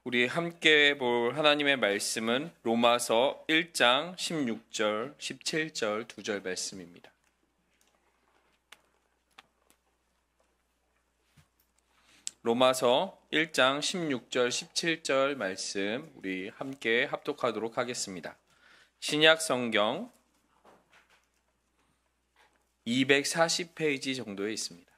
우리 함께 볼 하나님의 말씀은 로마서 1장 16절, 17절 2절 말씀입니다. 로마서 1장 16절, 17절 말씀 우리 함께 합독하도록 하겠습니다. 신약 성경 240페이지 정도에 있습니다.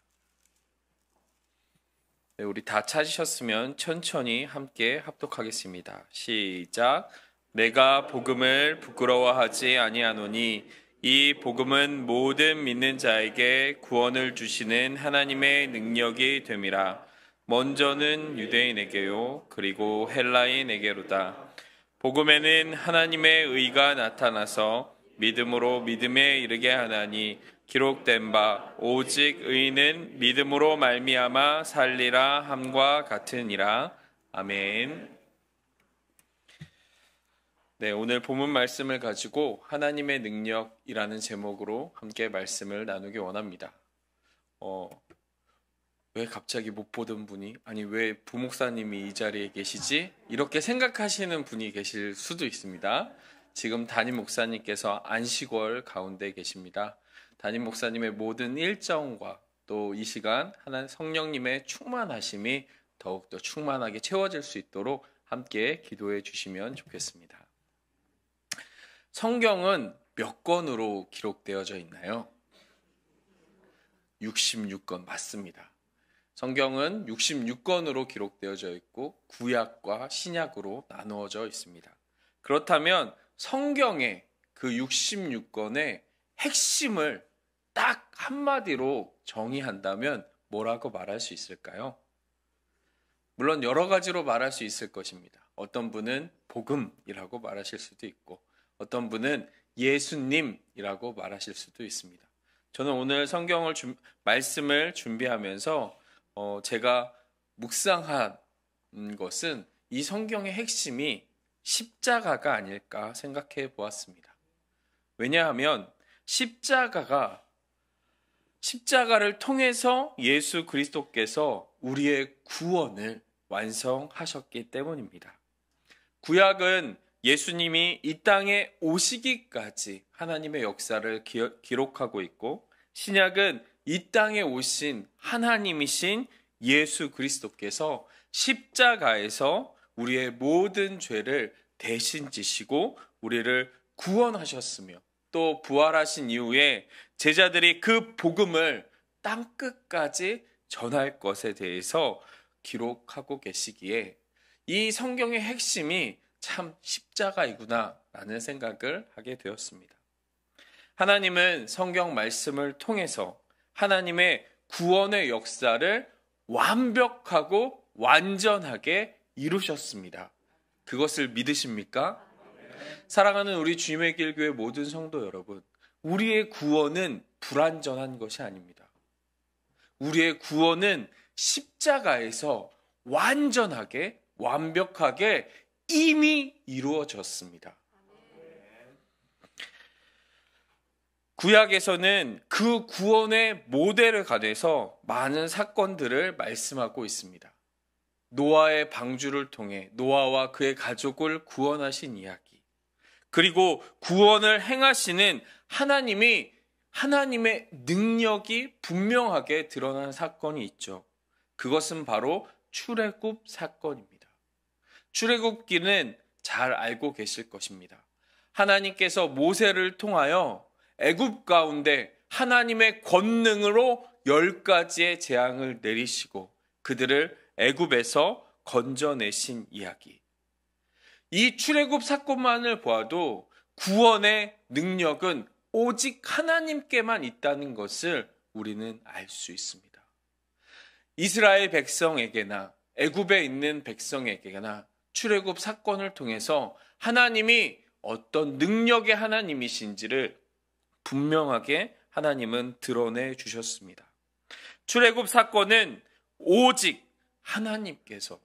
네, 우리 다 찾으셨으면 천천히 함께 합독하겠습니다. 시작. 내가 복음을 부끄러워하지 아니하노니 이 복음은 모든 믿는 자에게 구원을 주시는 하나님의 능력이 됨이라. 먼저는 유대인에게요 그리고 헬라인에게로다. 복음에는 하나님의 의가 나타나서 믿음으로 믿음에 이르게 하나니 기록된 바 오직 의인은 믿음으로 말미암아 살리라 함과 같으니라. 아멘. 네, 오늘 본문 말씀을 가지고 하나님의 능력이라는 제목으로 함께 말씀을 나누기 원합니다. 왜 갑자기 못 보던 분이, 아니 왜 부목사님이 이 자리에 계시지? 이렇게 생각하시는 분이 계실 수도 있습니다. 지금 담임 목사님께서 안식월 가운데 계십니다. 담임 목사님의 모든 일정과 또 이 시간 하나님 성령님의 충만하심이 더욱더 충만하게 채워질 수 있도록 함께 기도해 주시면 좋겠습니다. 성경은 몇 권으로 기록되어져 있나요? 66권 맞습니다. 성경은 66권으로 기록되어져 있고 구약과 신약으로 나누어져 있습니다. 그렇다면 성경의 그 66권의 핵심을 딱 한마디로 정의한다면 뭐라고 말할 수 있을까요? 물론 여러 가지로 말할 수 있을 것입니다. 어떤 분은 복음이라고 말하실 수도 있고 어떤 분은 예수님이라고 말하실 수도 있습니다. 저는 오늘 말씀을 준비하면서 제가 묵상한 것은 이 성경의 핵심이 십자가가 아닐까 생각해 보았습니다. 왜냐하면 십자가를 통해서 예수 그리스도께서 우리의 구원을 완성하셨기 때문입니다. 구약은 예수님이 이 땅에 오시기까지 하나님의 역사를 기록하고 있고 신약은 이 땅에 오신 하나님이신 예수 그리스도께서 십자가에서 우리의 모든 죄를 대신 지시고 우리를 구원하셨으며 또 부활하신 이후에 제자들이 그 복음을 땅끝까지 전할 것에 대해서 기록하고 계시기에 이 성경의 핵심이 참 십자가이구나 라는 생각을 하게 되었습니다. 하나님은 성경 말씀을 통해서 하나님의 구원의 역사를 완벽하고 완전하게 이루셨습니다. 그것을 믿으십니까? 사랑하는 우리 주님의 길 교회 모든 성도 여러분, 우리의 구원은 불완전한 것이 아닙니다. 우리의 구원은 십자가에서 완전하게 완벽하게 이미 이루어졌습니다. 구약에서는 그 구원의 모델을 가져서 많은 사건들을 말씀하고 있습니다. 노아의 방주를 통해 노아와 그의 가족을 구원하신 이야기, 그리고 구원을 행하시는 하나님의 능력이 분명하게 드러난 사건이 있죠. 그것은 바로 출애굽 사건입니다. 출애굽기는 잘 알고 계실 것입니다. 하나님께서 모세를 통하여 애굽 가운데 하나님의 권능으로 10가지의 재앙을 내리시고 그들을 애굽에서 건져내신 이야기. 이 출애굽 사건만을 보아도 구원의 능력은 오직 하나님께만 있다는 것을 우리는 알 수 있습니다. 이스라엘 백성에게나 애굽에 있는 백성에게나 출애굽 사건을 통해서 하나님이 어떤 능력의 하나님이신지를 분명하게 하나님은 드러내 주셨습니다. 출애굽 사건은 오직 하나님께서,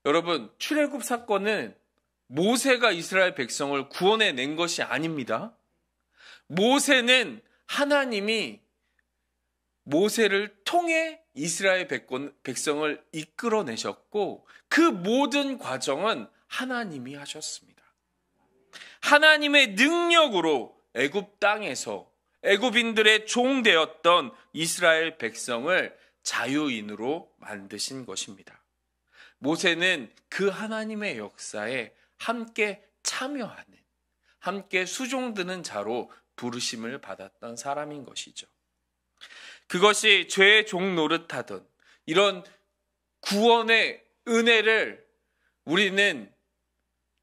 여러분, 출애굽 사건은 모세가 이스라엘 백성을 구원해낸 것이 아닙니다. 모세는 하나님이 모세를 통해 이스라엘 백성을 이끌어내셨고 그 모든 과정은 하나님이 하셨습니다. 하나님의 능력으로 애굽 땅에서 애굽인들의 종 되었던 이스라엘 백성을 자유인으로 만드신 것입니다. 모세는 그 하나님의 역사에 함께 참여하는, 함께 수종드는 자로 부르심을 받았던 사람인 것이죠. 그것이 죄의 종 노릇하던 이런 구원의 은혜를 우리는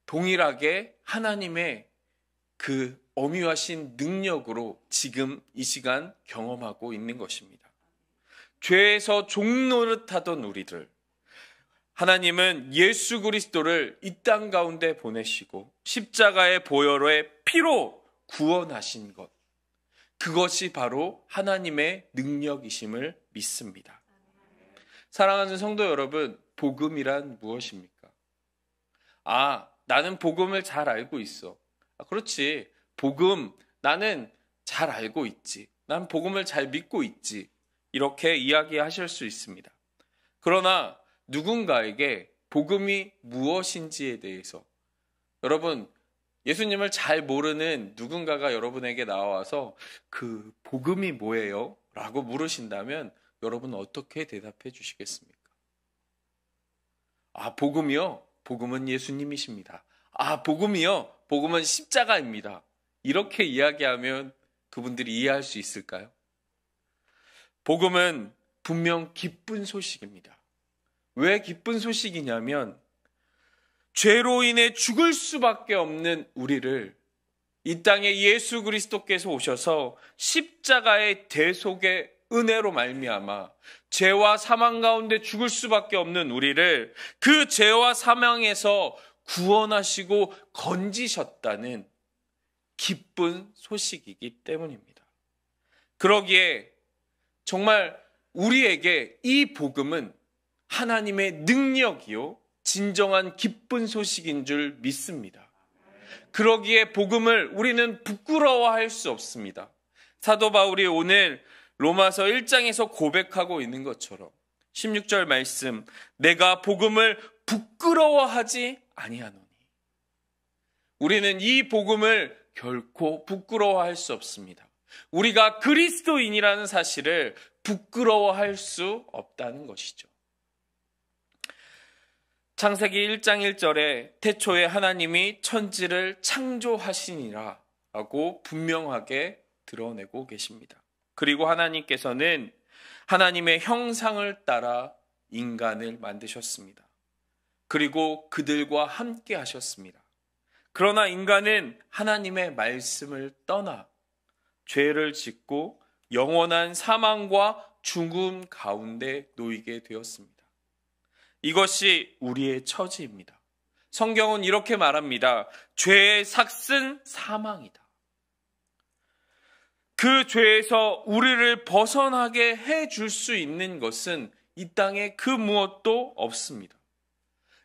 동일하게 하나님의 그 어미하신 능력으로 지금 이 시간 경험하고 있는 것입니다. 죄에서 종 노릇하던 우리들, 하나님은 예수 그리스도를 이 땅 가운데 보내시고 십자가의 보혈의 피로 구원하신 것, 그것이 바로 하나님의 능력이심을 믿습니다. 사랑하는 성도 여러분, 복음이란 무엇입니까? 나는 복음을 잘 알고 있어. 그렇지. 복음, 나는 잘 알고 있지. 난 복음을 잘 믿고 있지. 이렇게 이야기하실 수 있습니다. 그러나 누군가에게 복음이 무엇인지에 대해서, 여러분, 예수님을 잘 모르는 누군가가 여러분에게 나와서 그 복음이 뭐예요? 라고 물으신다면 여러분 어떻게 대답해 주시겠습니까? 복음이요? 복음은 예수님이십니다. 복음이요? 복음은 십자가입니다. 이렇게 이야기하면 그분들이 이해할 수 있을까요? 복음은 분명 기쁜 소식입니다. 왜 기쁜 소식이냐면 죄로 인해 죽을 수밖에 없는 우리를 이 땅에 예수 그리스도께서 오셔서 십자가의 대속의 은혜로 말미암아 죄와 사망 가운데 죽을 수밖에 없는 우리를 그 죄와 사망에서 구원하시고 건지셨다는 기쁜 소식이기 때문입니다. 그러기에 정말 우리에게 이 복음은 하나님의 능력이요 진정한 기쁜 소식인 줄 믿습니다. 그러기에 복음을 우리는 부끄러워할 수 없습니다. 사도 바울이 오늘 로마서 1장에서 고백하고 있는 것처럼 16절 말씀, 내가 복음을 부끄러워하지 아니하노니. 우리는 이 복음을 결코 부끄러워할 수 없습니다. 우리가 그리스도인이라는 사실을 부끄러워할 수 없다는 것이죠. 창세기 1장 1절에 태초에 하나님이 천지를 창조하시니라 라고 분명하게 드러내고 계십니다. 그리고 하나님께서는 하나님의 형상을 따라 인간을 만드셨습니다. 그리고 그들과 함께 하셨습니다. 그러나 인간은 하나님의 말씀을 떠나 죄를 짓고 영원한 사망과 죽음 가운데 놓이게 되었습니다. 이것이 우리의 처지입니다. 성경은 이렇게 말합니다. 죄의 삭은 사망이다. 그 죄에서 우리를 벗어나게 해줄 수 있는 것은 이 땅에 그 무엇도 없습니다.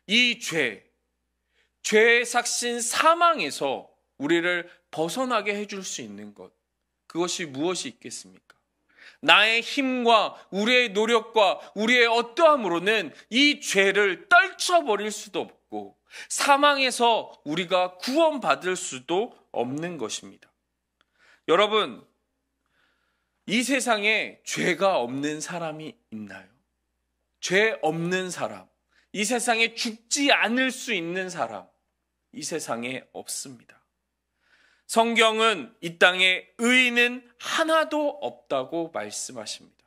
이 죄의 삭신 사망에서 우리를 벗어나게 해줄 수 있는 것, 그것이 무엇이 있겠습니까? 나의 힘과 우리의 노력과 우리의 어떠함으로는 이 죄를 떨쳐버릴 수도 없고 사망에서 우리가 구원받을 수도 없는 것입니다. 여러분, 이 세상에 죄가 없는 사람이 있나요? 죄 없는 사람, 이 세상에 죽지 않을 수 있는 사람, 이 세상에 없습니다. 성경은 이 땅에 의인은 하나도 없다고 말씀하십니다.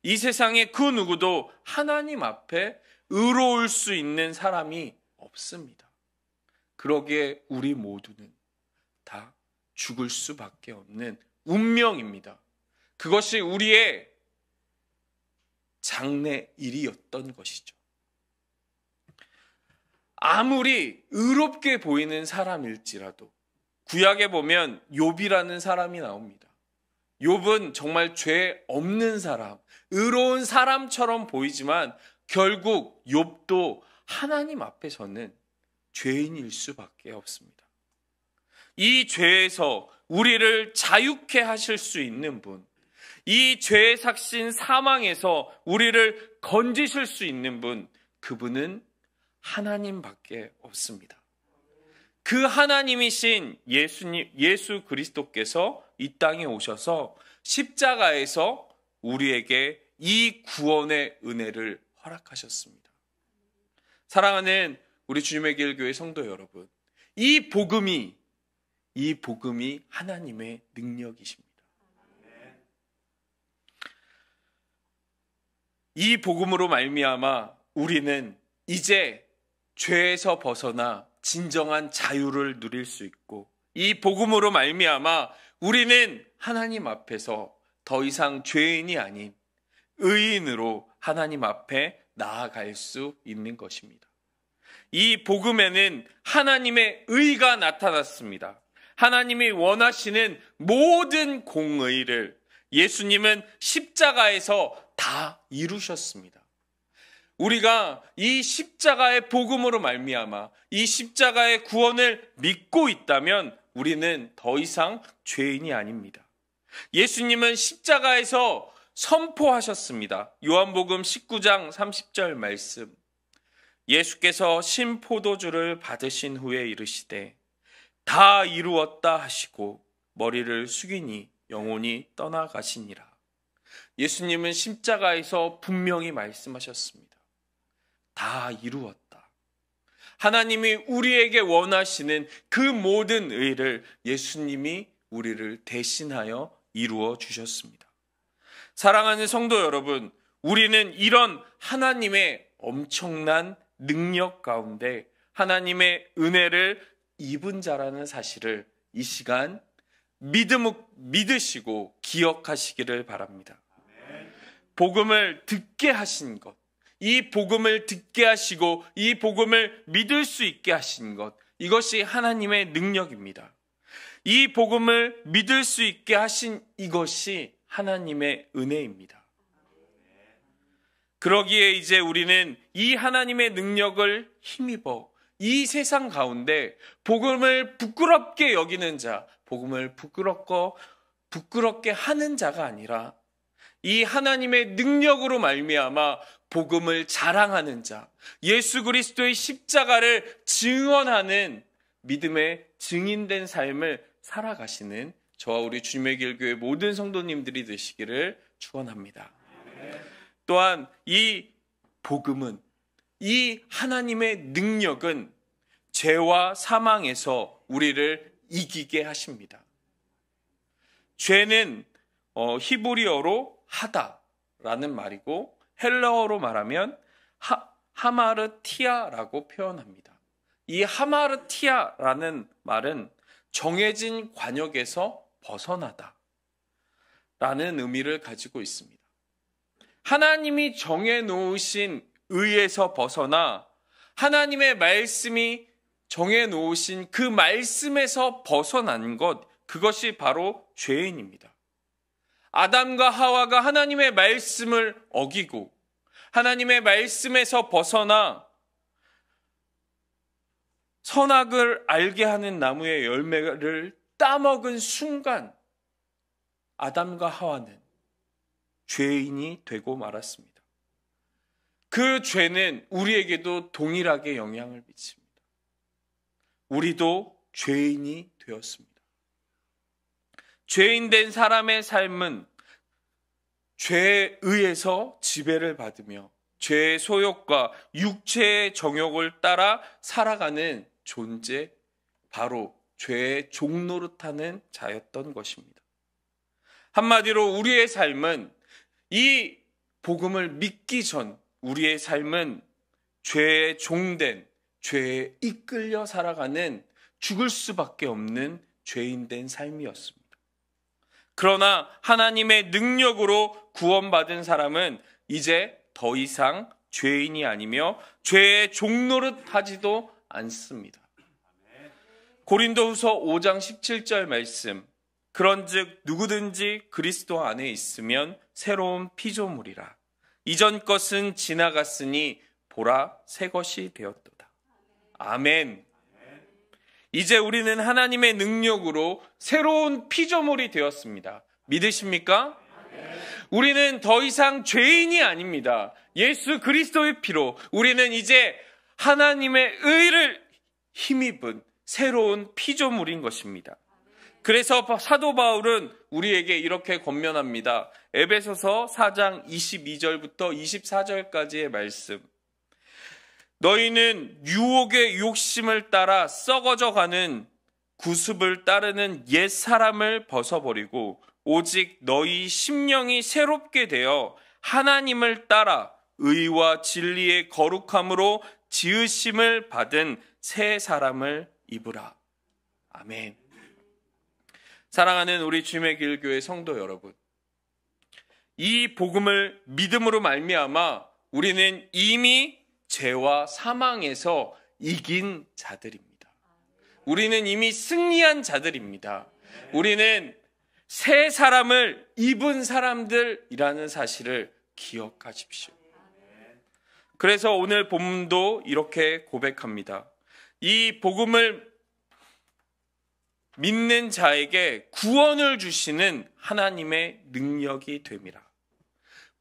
이 세상에 그 누구도 하나님 앞에 의로울 수 있는 사람이 없습니다. 그러기에 우리 모두는 다 죽을 수밖에 없는 운명입니다. 그것이 우리의 장래일이었던 것이죠. 아무리 의롭게 보이는 사람일지라도 구약에 보면 욥이라는 사람이 나옵니다. 욥은 정말 죄 없는 사람, 의로운 사람처럼 보이지만 결국 욥도 하나님 앞에서는 죄인일 수밖에 없습니다. 이 죄에서 우리를 자유케 하실 수 있는 분, 이 죄의 삭신 사망에서 우리를 건지실 수 있는 분, 그분은 하나님밖에 없습니다. 그 하나님이신 예수 그리스도께서 이 땅에 오셔서 십자가에서 우리에게 이 구원의 은혜를 허락하셨습니다. 사랑하는 우리 주님의 길 교회 성도 여러분, 이 복음이 하나님의 능력이십니다. 이 복음으로 말미암아 우리는 이제 죄에서 벗어나 진정한 자유를 누릴 수 있고, 이 복음으로 말미암아 우리는 하나님 앞에서 더 이상 죄인이 아닌 의인으로 하나님 앞에 나아갈 수 있는 것입니다. 이 복음에는 하나님의 의가 나타났습니다. 하나님이 원하시는 모든 공의를 예수님은 십자가에서 다 이루셨습니다. 우리가 이 십자가의 복음으로 말미암아 이 십자가의 구원을 믿고 있다면 우리는 더 이상 죄인이 아닙니다. 예수님은 십자가에서 선포하셨습니다. 요한복음 19장 30절 말씀. 예수께서 신포도주를 받으신 후에 이르시되 다 이루었다 하시고 머리를 숙이니 영혼이 떠나가시니라. 예수님은 십자가에서 분명히 말씀하셨습니다. 다 이루었다. 하나님이 우리에게 원하시는 그 모든 의를 예수님이 우리를 대신하여 이루어 주셨습니다. 사랑하는 성도 여러분, 우리는 이런 하나님의 엄청난 능력 가운데 하나님의 은혜를 입은 자라는 사실을 이 시간 믿으시고 기억하시기를 바랍니다. 복음을 듣게 하신 것, 이 복음을 듣게 하시고 이 복음을 믿을 수 있게 하신 것, 이것이 하나님의 능력입니다. 이 복음을 믿을 수 있게 하신 이것이 하나님의 은혜입니다. 그러기에 이제 우리는 이 하나님의 능력을 힘입어 이 세상 가운데 복음을 부끄럽게 여기는 자, 복음을 부끄럽게 하는 자가 아니라 이 하나님의 능력으로 말미암아 복음을 자랑하는 자, 예수 그리스도의 십자가를 증언하는 믿음의 증인된 삶을 살아가시는 저와 우리 주님의 길 교회 모든 성도님들이 되시기를 축원합니다. 또한 이 복음은, 이 하나님의 능력은 죄와 사망에서 우리를 이기게 하십니다. 죄는 히브리어로 하다라는 말이고 헬라어로 말하면 하마르티아라고 표현합니다. 이 하마르티아라는 말은 정해진 관역에서 벗어나다 라는 의미를 가지고 있습니다. 하나님이 정해놓으신 의에서 벗어나 하나님의 말씀이 정해놓으신 그 말씀에서 벗어난 것, 그것이 바로 죄인입니다. 아담과 하와가 하나님의 말씀을 어기고 하나님의 말씀에서 벗어나 선악을 알게 하는 나무의 열매를 따먹은 순간 아담과 하와는 죄인이 되고 말았습니다. 그 죄는 우리에게도 동일하게 영향을 미칩니다. 우리도 죄인이 되었습니다. 죄인 된 사람의 삶은 죄에 의해서 지배를 받으며 죄의 소욕과 육체의 정욕을 따라 살아가는 존재, 바로 죄의 종노릇하는 자였던 것입니다. 한마디로 우리의 삶은 이 복음을 믿기 전 우리의 삶은 죄의 종된, 죄에 이끌려 살아가는 죽을 수밖에 없는 죄인된 삶이었습니다. 그러나 하나님의 능력으로 구원받은 사람은 이제 더 이상 죄인이 아니며 죄의 종노릇하지도 않습니다. 고린도후서 5장 17절 말씀, 그런즉 누구든지 그리스도 안에 있으면 새로운 피조물이라. 이전 것은 지나갔으니 보라 새 것이 되었도다. 아멘. 이제 우리는 하나님의 능력으로 새로운 피조물이 되었습니다. 믿으십니까? 우리는 더 이상 죄인이 아닙니다. 예수 그리스도의 피로 우리는 이제 하나님의 의를 힘입은 새로운 피조물인 것입니다. 그래서 사도 바울은 우리에게 이렇게 권면합니다. 에베소서 4장 22절부터 24절까지의 말씀. 너희는 유혹의 욕심을 따라 썩어져 가는 구습을 따르는 옛 사람을 벗어버리고 오직 너희 심령이 새롭게 되어 하나님을 따라 의와 진리의 거룩함으로 지으심을 받은 새 사람을 입으라. 아멘. 사랑하는 우리 주님의 길 교회 성도 여러분, 이 복음을 믿음으로 말미암아 우리는 이미 죄와 사망에서 이긴 자들입니다. 우리는 이미 승리한 자들입니다. 우리는 새 사람을 입은 사람들이라는 사실을 기억하십시오. 그래서 오늘 본문도 이렇게 고백합니다. 이 복음을 믿는 자에게 구원을 주시는 하나님의 능력이 됨이라.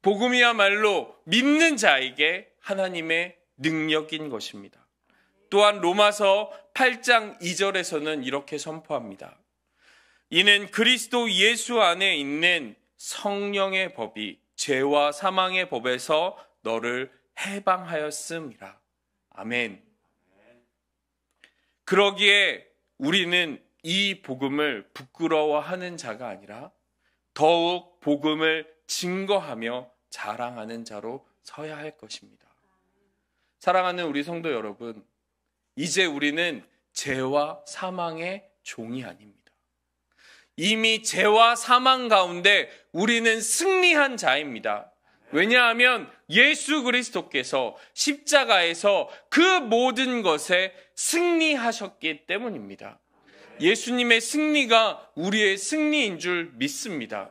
복음이야말로 믿는 자에게 하나님의 능력인 것입니다. 또한 로마서 8장 2절에서는 이렇게 선포합니다. 이는 그리스도 예수 안에 있는 성령의 법이 죄와 사망의 법에서 너를 해방하였음이라. 아멘. 그러기에 우리는 이 복음을 부끄러워하는 자가 아니라 더욱 복음을 증거하며 자랑하는 자로 서야 할 것입니다. 사랑하는 우리 성도 여러분, 이제 우리는 죄와 사망의 종이 아닙니다. 이미 죄와 사망 가운데 우리는 승리한 자입니다. 왜냐하면 예수 그리스도께서 십자가에서 그 모든 것에 승리하셨기 때문입니다. 예수님의 승리가 우리의 승리인 줄 믿습니다.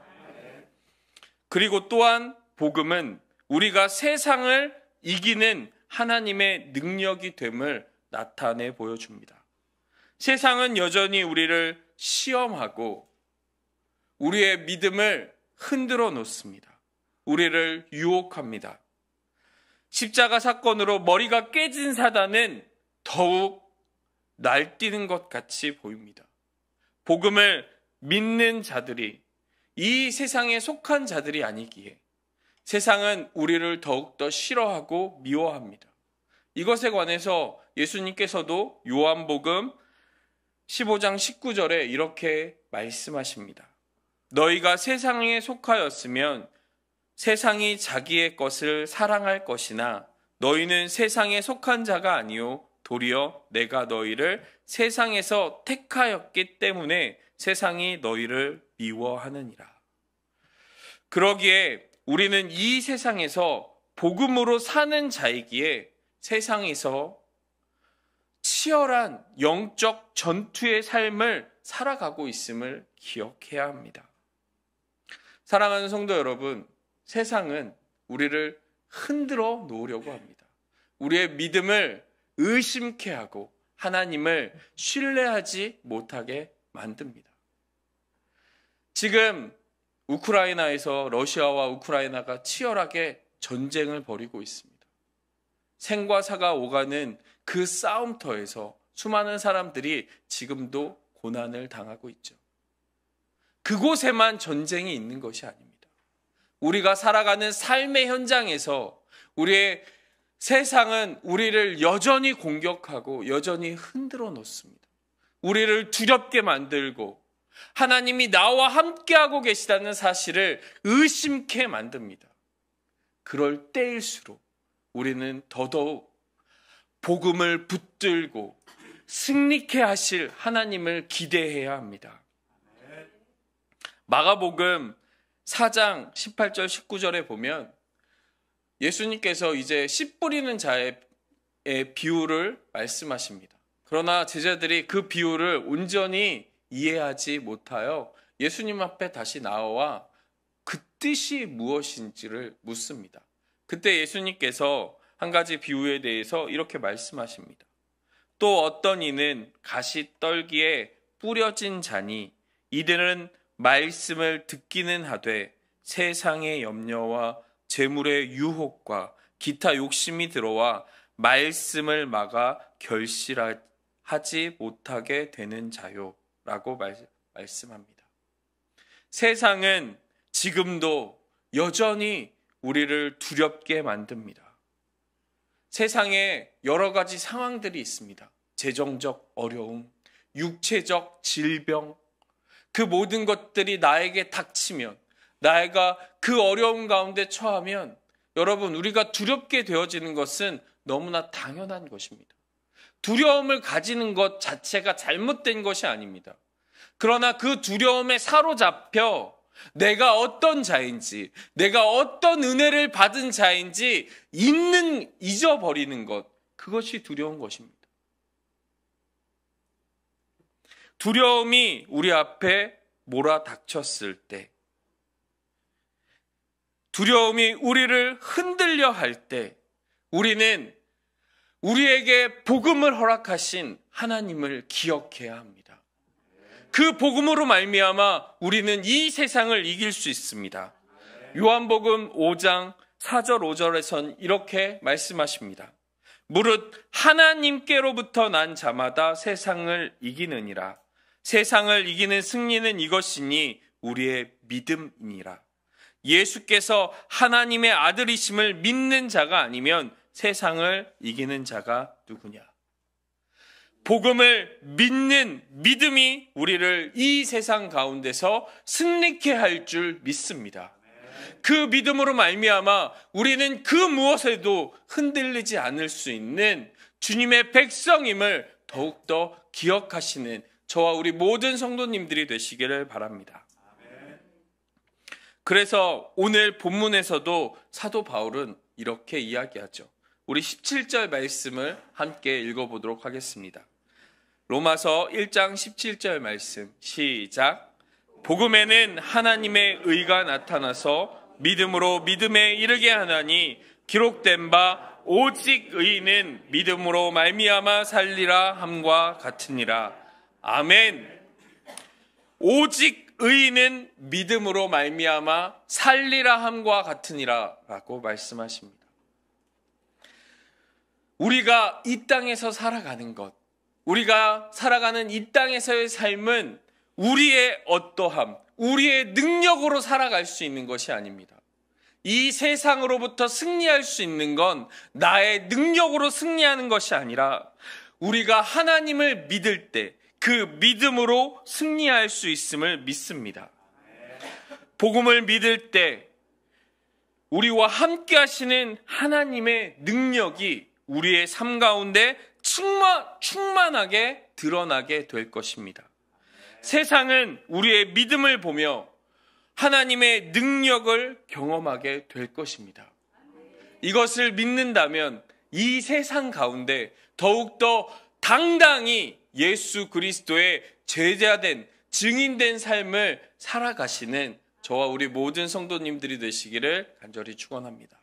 그리고 또한 복음은 우리가 세상을 이기는 하나님의 능력이 됨을 나타내 보여줍니다. 세상은 여전히 우리를 시험하고 우리의 믿음을 흔들어 놓습니다. 우리를 유혹합니다. 십자가 사건으로 머리가 깨진 사단은 더욱 날뛰는 것 같이 보입니다. 복음을 믿는 자들이 이 세상에 속한 자들이 아니기에 세상은 우리를 더욱더 싫어하고 미워합니다. 이것에 관해서 예수님께서도 요한복음 15장 19절에 이렇게 말씀하십니다. 너희가 세상에 속하였으면 세상이 자기의 것을 사랑할 것이나 너희는 세상에 속한 자가 아니요 도리어 내가 너희를 세상에서 택하였기 때문에 세상이 너희를 미워하느니라. 그러기에 우리는 이 세상에서 복음으로 사는 자이기에 세상에서 치열한 영적 전투의 삶을 살아가고 있음을 기억해야 합니다. 사랑하는 성도 여러분, 세상은 우리를 흔들어 놓으려고 합니다. 우리의 믿음을 의심케 하고 하나님을 신뢰하지 못하게 만듭니다. 지금 우크라이나에서 러시아와 우크라이나가 치열하게 전쟁을 벌이고 있습니다. 생과 사가 오가는 그 싸움터에서 수많은 사람들이 지금도 고난을 당하고 있죠. 그곳에만 전쟁이 있는 것이 아닙니다. 우리가 살아가는 삶의 현장에서 우리의 세상은 우리를 여전히 공격하고 여전히 흔들어 놓습니다. 우리를 두렵게 만들고 하나님이 나와 함께하고 계시다는 사실을 의심케 만듭니다. 그럴 때일수록 우리는 더더욱 복음을 붙들고 승리케 하실 하나님을 기대해야 합니다. 마가복음 4장 18절 19절에 보면 예수님께서 이제 씨 뿌리는 자의 비유를 말씀하십니다. 그러나 제자들이 그 비유를 온전히 이해하지 못하여 예수님 앞에 다시 나와 그 뜻이 무엇인지를 묻습니다. 그때 예수님께서 한 가지 비유에 대해서 이렇게 말씀하십니다. 또 어떤 이는 가시떨기에 뿌려진 자니 이들은 말씀을 듣기는 하되 세상의 염려와 재물의 유혹과 기타 욕심이 들어와 말씀을 막아 결실하지 못하게 되는 자요라고 말씀합니다. 세상은 지금도 여전히 우리를 두렵게 만듭니다. 세상에 여러 가지 상황들이 있습니다. 재정적 어려움, 육체적 질병, 그 모든 것들이 나에게 닥치면, 나가 그 어려움 가운데 처하면 여러분, 우리가 두렵게 되어지는 것은 너무나 당연한 것입니다. 두려움을 가지는 것 자체가 잘못된 것이 아닙니다. 그러나 그 두려움에 사로잡혀 내가 어떤 자인지, 내가 어떤 은혜를 받은 자인지 잊어버리는 것, 그것이 두려운 것입니다. 두려움이 우리 앞에 몰아닥쳤을 때, 두려움이 우리를 흔들려 할 때, 우리는 우리에게 복음을 허락하신 하나님을 기억해야 합니다. 그 복음으로 말미암아 우리는 이 세상을 이길 수 있습니다. 요한복음 5장 4절 5절에선 이렇게 말씀하십니다. 무릇 하나님께로부터 난 자마다 세상을 이기느니라. 세상을 이기는 승리는 이것이니 우리의 믿음이니라. 예수께서 하나님의 아들이심을 믿는 자가 아니면 세상을 이기는 자가 누구냐? 복음을 믿는 믿음이 우리를 이 세상 가운데서 승리케 할 줄 믿습니다. 그 믿음으로 말미암아 우리는 그 무엇에도 흔들리지 않을 수 있는 주님의 백성임을 더욱더 기억하시는 저와 우리 모든 성도님들이 되시기를 바랍니다. 그래서 오늘 본문에서도 사도 바울은 이렇게 이야기하죠. 우리 17절 말씀을 함께 읽어보도록 하겠습니다. 로마서 1장 17절 말씀 시작. 복음에는 하나님의 의가 나타나서 믿음으로 믿음에 이르게 하나니 기록된 바 오직 의인은 믿음으로 말미암아 살리라 함과 같으니라. 아멘. 오직 의인은 믿음으로 말미암아 살리라 함과 같으니라 라고 말씀하십니다. 우리가 이 땅에서 살아가는 것, 우리가 살아가는 이 땅에서의 삶은 우리의 어떠함, 우리의 능력으로 살아갈 수 있는 것이 아닙니다. 이 세상으로부터 승리할 수 있는 건 나의 능력으로 승리하는 것이 아니라 우리가 하나님을 믿을 때 그 믿음으로 승리할 수 있음을 믿습니다. 복음을 믿을 때 우리와 함께 하시는 하나님의 능력이 우리의 삶 가운데 충만하게 드러나게 될 것입니다. 세상은 우리의 믿음을 보며 하나님의 능력을 경험하게 될 것입니다. 이것을 믿는다면 이 세상 가운데 더욱더 당당히 예수 그리스도의 제자된 증인된 삶을 살아가시는 저와 우리 모든 성도님들이 되시기를 간절히 축원합니다.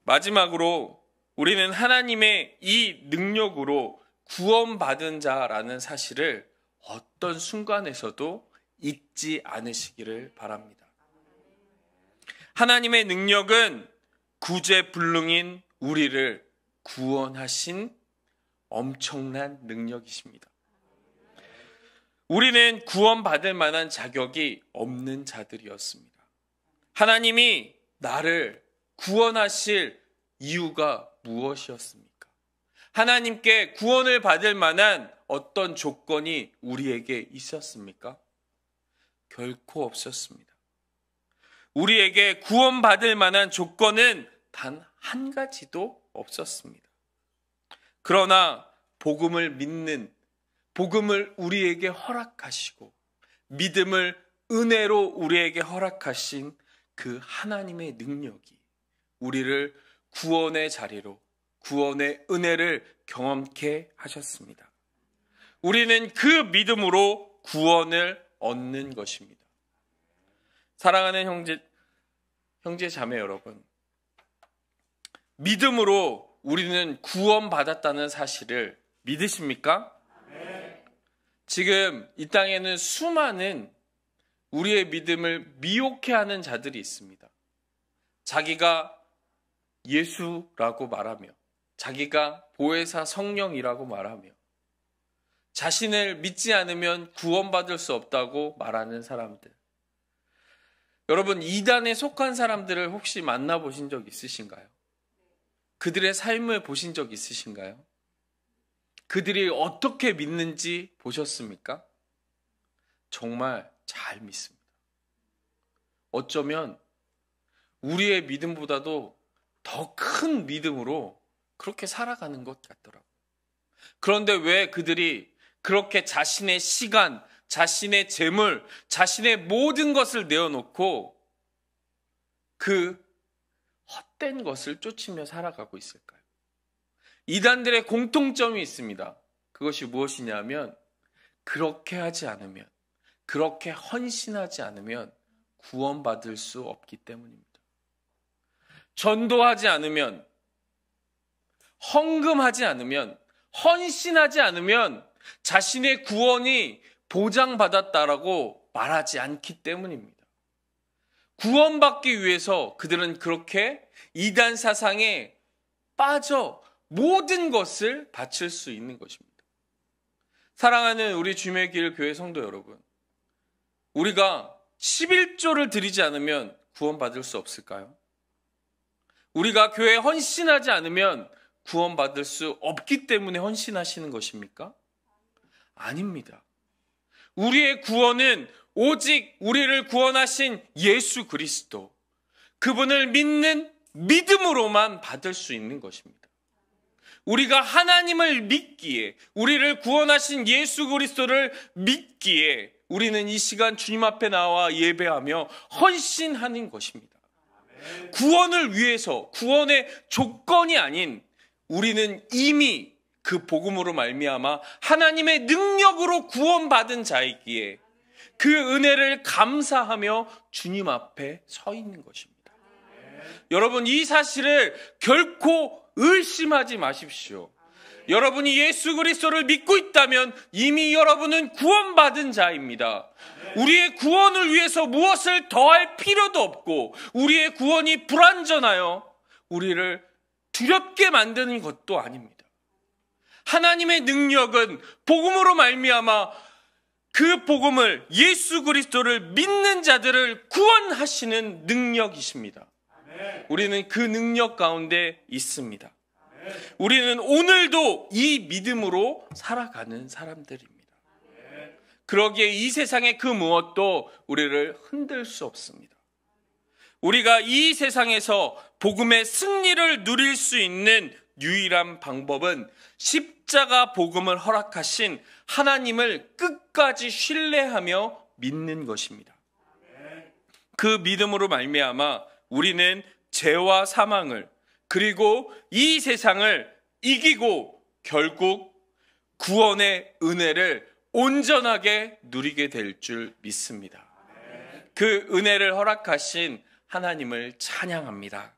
마지막으로 우리는 하나님의 이 능력으로 구원받은 자라는 사실을 어떤 순간에서도 잊지 않으시기를 바랍니다. 하나님의 능력은 구제불능인 우리를 구원하신 엄청난 능력이십니다. 우리는 구원받을 만한 자격이 없는 자들이었습니다. 하나님이 나를 구원하실 이유가 무엇이었습니까? 하나님께 구원을 받을 만한 어떤 조건이 우리에게 있었습니까? 결코 없었습니다. 우리에게 구원받을 만한 조건은 단 한 가지도 없었습니다. 그러나 복음을 믿는, 복음을 우리에게 허락하시고 믿음을 은혜로 우리에게 허락하신 그 하나님의 능력이 우리를 구원의 자리로, 구원의 은혜를 경험케 하셨습니다. 우리는 그 믿음으로 구원을 얻는 것입니다. 사랑하는 형제 자매 여러분, 믿음으로 우리는 구원받았다는 사실을 믿으십니까? 지금 이 땅에는 수많은 우리의 믿음을 미혹해하는 자들이 있습니다. 자기가 예수라고 말하며, 자기가 보혜사 성령이라고 말하며, 자신을 믿지 않으면 구원받을 수 없다고 말하는 사람들. 여러분, 이단에 속한 사람들을 혹시 만나보신 적 있으신가요? 그들의 삶을 보신 적 있으신가요? 그들이 어떻게 믿는지 보셨습니까? 정말 잘 믿습니다. 어쩌면 우리의 믿음보다도 더 큰 믿음으로 그렇게 살아가는 것 같더라고요. 그런데 왜 그들이 그렇게 자신의 시간, 자신의 재물, 자신의 모든 것을 내어놓고 그 헛된 것을 쫓으며 살아가고 있을까요? 이단들의 공통점이 있습니다. 그것이 무엇이냐면 그렇게 하지 않으면, 그렇게 헌신하지 않으면 구원받을 수 없기 때문입니다. 전도하지 않으면, 헌금하지 않으면, 헌신하지 않으면 자신의 구원이 보장받았다라고 말하지 않기 때문입니다. 구원받기 위해서 그들은 그렇게 이단 사상에 빠져 모든 것을 바칠 수 있는 것입니다. 사랑하는 우리 주님의 길 교회 성도 여러분, 우리가 11조를 드리지 않으면 구원받을 수 없을까요? 우리가 교회에 헌신하지 않으면 구원받을 수 없기 때문에 헌신하시는 것입니까? 아닙니다. 우리의 구원은 오직 우리를 구원하신 예수 그리스도, 그분을 믿는 믿음으로만 받을 수 있는 것입니다. 우리가 하나님을 믿기에, 우리를 구원하신 예수 그리스도를 믿기에 우리는 이 시간 주님 앞에 나와 예배하며 헌신하는 것입니다. 구원을 위해서, 구원의 조건이 아닌 우리는 이미 그 복음으로 말미암아 하나님의 능력으로 구원받은 자이기에 그 은혜를 감사하며 주님 앞에 서 있는 것입니다. 여러분, 이 사실을 결코 의심하지 마십시오. 여러분이 예수 그리스도를 믿고 있다면 이미 여러분은 구원받은 자입니다. 우리의 구원을 위해서 무엇을 더할 필요도 없고, 우리의 구원이 불완전하여 우리를 두렵게 만드는 것도 아닙니다. 하나님의 능력은 복음으로 말미암아 그 복음을, 예수 그리스도를 믿는 자들을 구원하시는 능력이십니다. 우리는 그 능력 가운데 있습니다. 우리는 오늘도 이 믿음으로 살아가는 사람들입니다. 그러기에 이 세상의 그 무엇도 우리를 흔들 수 없습니다. 우리가 이 세상에서 복음의 승리를 누릴 수 있는 유일한 방법은 십자가 복음을 허락하신 하나님을 끝까지 신뢰하며 믿는 것입니다. 그 믿음으로 말미암아 우리는 죄와 사망을, 그리고 이 세상을 이기고 결국 구원의 은혜를 온전하게 누리게 될 줄 믿습니다. 그 은혜를 허락하신 하나님을 찬양합니다.